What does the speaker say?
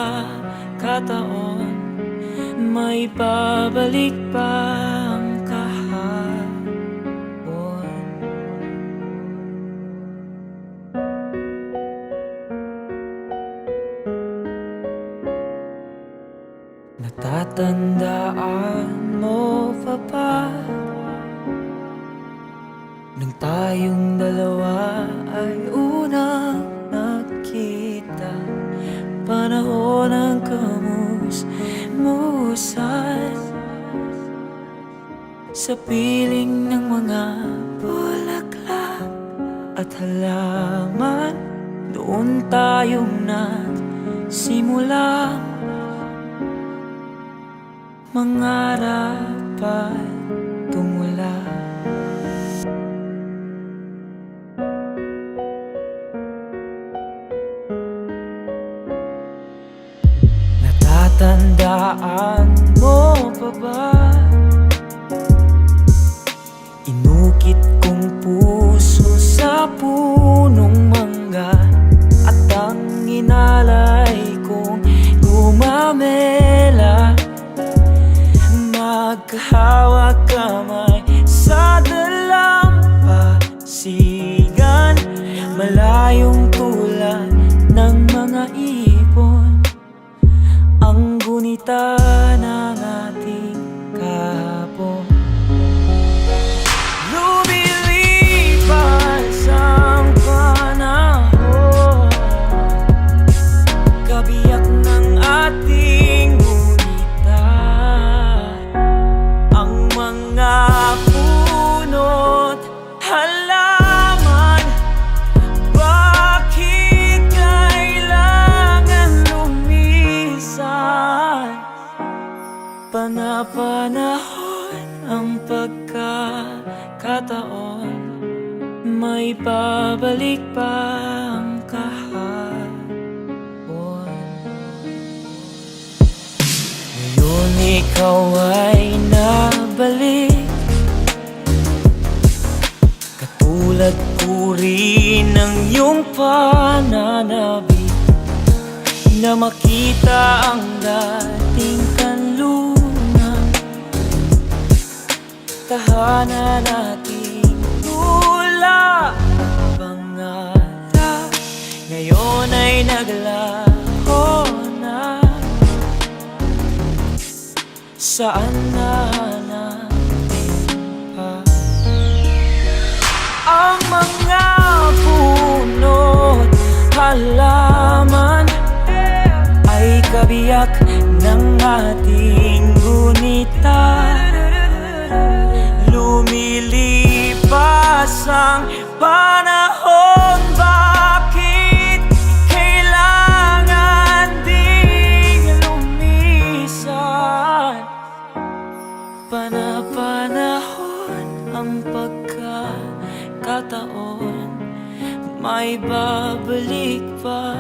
pagkakataon, may babalik pa ang kahapon. Natatandaan mo pa ba nung tayong dalawa ay unang nakita? Panahon ng kamus-musan sa piling ng mga bulaklak at halaman. Doon tayong nagsimulang mangarap at tumula. Natatandaan mo pa ba? Inukit kong puso sa punong mangga at ang inalay kong gumamela. Magkahawak kamay sa dalampasigan, malayong tulad ng mga ibon, ang gunita ng ating kahapon. Lumilipas ang panahon, kabiyak ng ating gunita, ang mga puno't halaman. Bakit kailangan lumisan? Panapanahon ang pagkakataon, may babalik pa ang kahapon. Ngayon ikaw ay nabalik, katulad ko rin ng iyong pananabik, na makita ang dating kanlunan, tahanan nating tula pangarap. Ngayon ay naglaho na, saan na natin pa ang mga puno't halaman ay kabiyak ng ating gunita. Lumilipas ang panahon, bakit kailangan ding lumisan? Panapanahon ang pagkakataon, may babalik pa